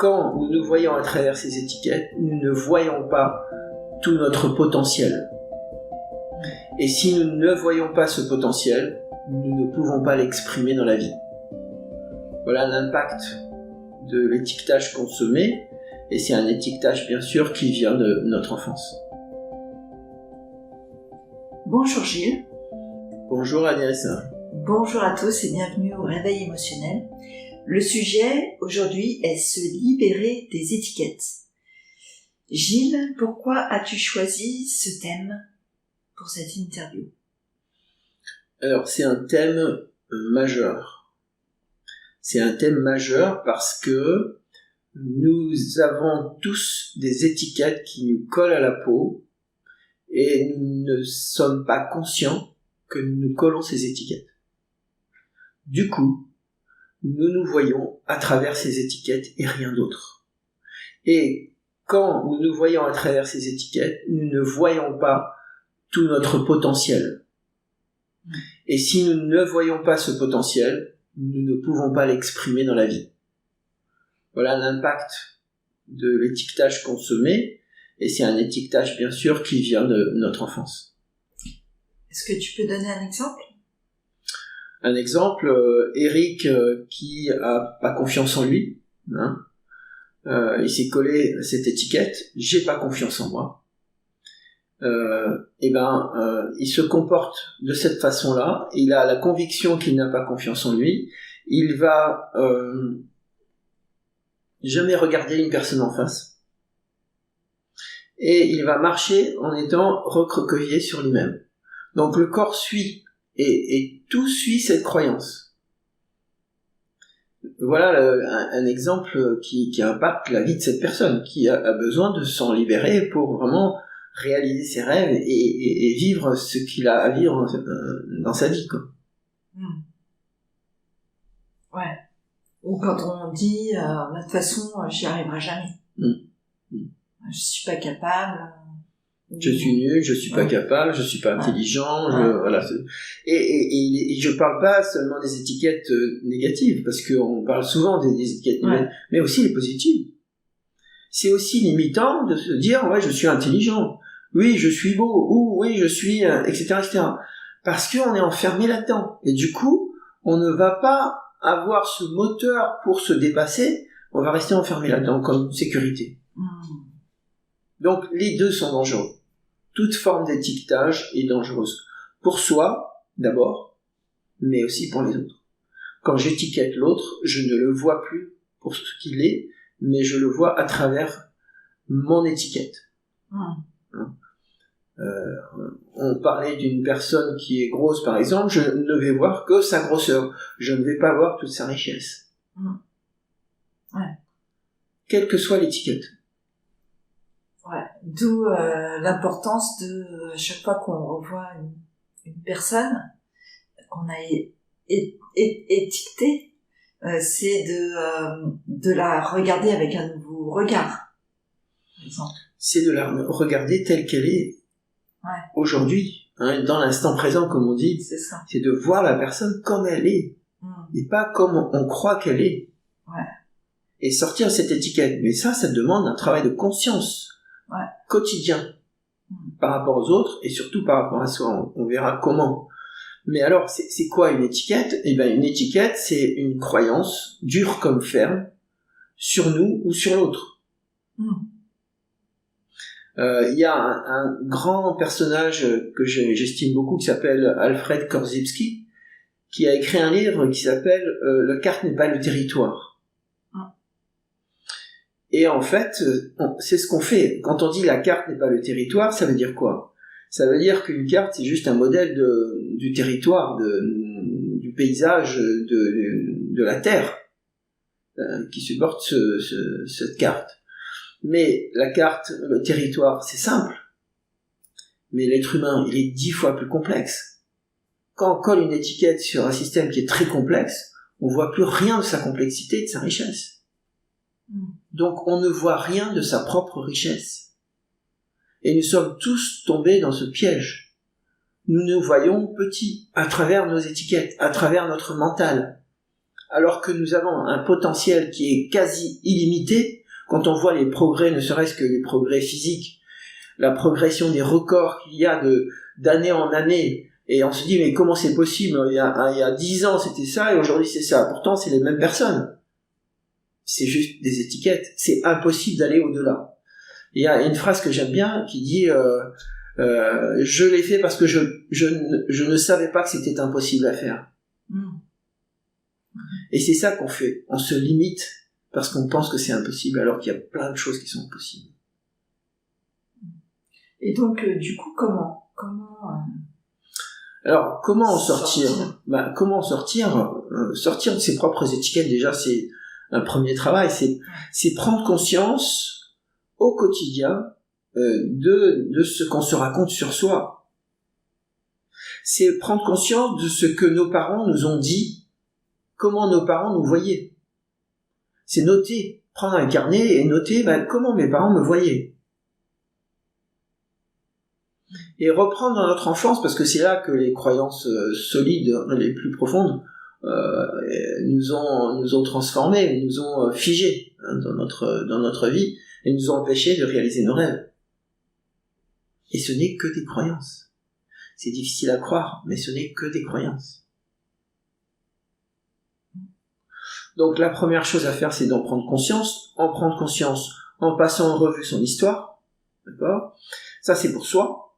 quand nous nous voyons à travers ces étiquettes, nous ne voyons pas tout notre potentiel. Et si nous ne voyons pas ce potentiel, nous ne pouvons pas l'exprimer dans la vie. Voilà l'impact de l'étiquetage qu'on se met, et c'est un étiquetage bien sûr qui vient de notre enfance. Bonjour Gilles. Bonjour Agnès. Bonjour à tous et bienvenue au Réveil émotionnel. Le sujet aujourd'hui est se libérer des étiquettes. Gilles, pourquoi as-tu choisi ce thème pour cette interview ? Alors c'est un thème majeur. C'est un thème majeur parce que nous avons tous des étiquettes qui nous collent à la peau et nous ne sommes pas conscients que nous nous collons ces étiquettes. Du coup, nous nous voyons à travers ces étiquettes et rien d'autre. Et quand nous nous voyons à travers ces étiquettes, nous ne voyons pas tout notre potentiel. Et si nous ne voyons pas ce potentiel, nous ne pouvons pas l'exprimer dans la vie. Voilà l'impact de l'étiquetage qu'on se met, et c'est un étiquetage bien sûr qui vient de notre enfance. Est-ce que tu peux donner un exemple ? Un exemple, Eric qui a pas confiance en lui, il s'est collé cette étiquette, j'ai pas confiance en moi. Il se comporte de cette façon-là, il a la conviction qu'il n'a pas confiance en lui, il va jamais regarder une personne en face, et il va marcher en étant recroquevillé sur lui-même. Donc le corps suit, et tout suit cette croyance. Voilà un exemple qui impacte la vie de cette personne, qui a besoin de s'en libérer pour vraiment réaliser ses rêves et vivre ce qu'il a à vivre dans sa vie, quoi. Ouais. Ou quand on dit de toute façon j'y arriverai jamais. Je suis pas capable. Je suis nul, je suis pas capable, je suis pas intelligent, voilà. Et je parle pas seulement des étiquettes négatives, parce qu'on parle souvent des étiquettes négatives, mais aussi les positives. C'est aussi limitant de se dire, ouais, je suis intelligent, oui, je suis beau, ou oui, je suis, etc., etc. Parce qu'on est enfermé là-dedans. Et du coup, on ne va pas avoir ce moteur pour se dépasser, on va rester enfermé là-dedans comme sécurité. Donc, les deux sont dangereux. Toute forme d'étiquetage est dangereuse. Pour soi, d'abord, mais aussi pour les autres. Quand j'étiquette l'autre, je ne le vois plus pour ce qu'il est, mais je le vois à travers mon étiquette. On parlait d'une personne qui est grosse, par exemple, je ne vais voir que sa grosseur. Je ne vais pas voir toute sa richesse. Quelle que soit l'étiquette. Ouais, d'où l'importance de chaque fois qu'on revoit une personne qu'on a étiquetée, c'est de la regarder avec un nouveau regard, par exemple. C'est de la regarder telle qu'elle est aujourd'hui, dans l'instant présent, comme on dit. C'est ça. C'est de voir la personne comme elle est, et pas comme on croit qu'elle est. Et sortir cette étiquette. Mais ça demande un travail de conscience. Quotidien par rapport aux autres et surtout par rapport à soi. On verra comment. Mais alors, c'est quoi une étiquette ? Eh bien, une étiquette, c'est une croyance dure comme ferme sur nous ou sur l'autre. Il y a un grand personnage que j'estime beaucoup qui s'appelle Alfred Korzybski, qui a écrit un livre qui s'appelle « La carte n'est pas le territoire ». Et en fait, c'est ce qu'on fait. Quand on dit la carte n'est pas le territoire, ça veut dire quoi ? Ça veut dire qu'une carte, c'est juste un modèle du territoire, du paysage, de la terre, qui supporte cette carte. Mais la carte, le territoire, c'est simple. Mais l'être humain, il est 10 fois plus complexe. Quand on colle une étiquette sur un système qui est très complexe, on voit plus rien de sa complexité et de sa richesse. Donc on ne voit rien de sa propre richesse. Et nous sommes tous tombés dans ce piège. Nous nous voyons petits à travers nos étiquettes, à travers notre mental, alors que nous avons un potentiel qui est quasi illimité. Quand on voit les progrès, ne serait-ce que les progrès physiques, la progression des records qu'il y a d'année en année, et on se dit mais comment c'est possible, il y a 10 ans c'était ça et aujourd'hui c'est ça, pourtant c'est les mêmes personnes, c'est juste des étiquettes, c'est impossible d'aller au-delà. Il y a une phrase que j'aime bien qui dit je l'ai fait parce que je ne savais pas que c'était impossible à faire. Et c'est ça qu'on fait, on se limite parce qu'on pense que c'est impossible alors qu'il y a plein de choses qui sont possibles. Et donc du coup comment alors comment en sortir? Comment sortir? Sortir de ses propres étiquettes, déjà c'est un premier travail, c'est prendre conscience au quotidien de ce qu'on se raconte sur soi. C'est prendre conscience de ce que nos parents nous ont dit, comment nos parents nous voyaient. C'est noter, prendre un carnet et noter comment mes parents me voyaient. Et reprendre dans notre enfance, parce que c'est là que les croyances solides, les plus profondes, nous ont transformés, nous ont figés dans notre vie, et nous ont empêchés de réaliser nos rêves. Et ce n'est que des croyances. C'est difficile à croire, mais ce n'est que des croyances. Donc la première chose à faire, c'est d'en prendre conscience, en passant en revue son histoire, d'accord ? Ça c'est pour soi,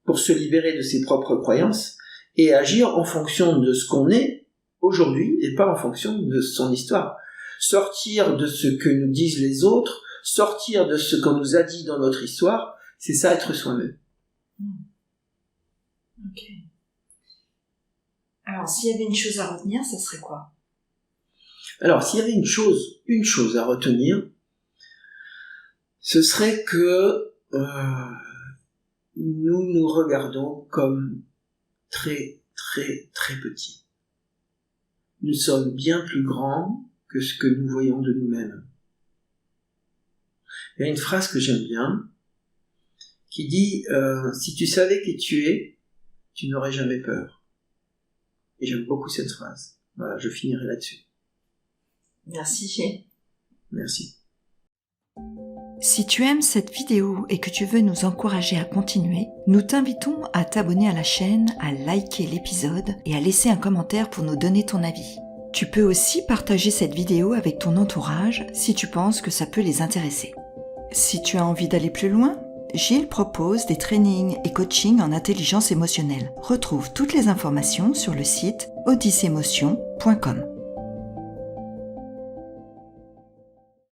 pour se libérer de ses propres croyances, et agir en fonction de ce qu'on est aujourd'hui, et pas en fonction de son histoire. Sortir de ce que nous disent les autres, sortir de ce qu'on nous a dit dans notre histoire, c'est ça être soi-même. Ok. Alors, s'il y avait une chose à retenir, ça serait quoi ? Alors, s'il y avait une chose à retenir, ce serait que nous nous regardons comme très, très, très petits. Nous sommes bien plus grands que ce que nous voyons de nous-mêmes. Il y a une phrase que j'aime bien, qui dit si tu savais qui tu es, tu n'aurais jamais peur. Et j'aime beaucoup cette phrase. Voilà, je finirai là-dessus. Merci, Gilles. Merci. Si tu aimes cette vidéo et que tu veux nous encourager à continuer, nous t'invitons à t'abonner à la chaîne, à liker l'épisode et à laisser un commentaire pour nous donner ton avis. Tu peux aussi partager cette vidéo avec ton entourage si tu penses que ça peut les intéresser. Si tu as envie d'aller plus loin, Gilles propose des trainings et coachings en intelligence émotionnelle. Retrouve toutes les informations sur le site odysseemotion.com.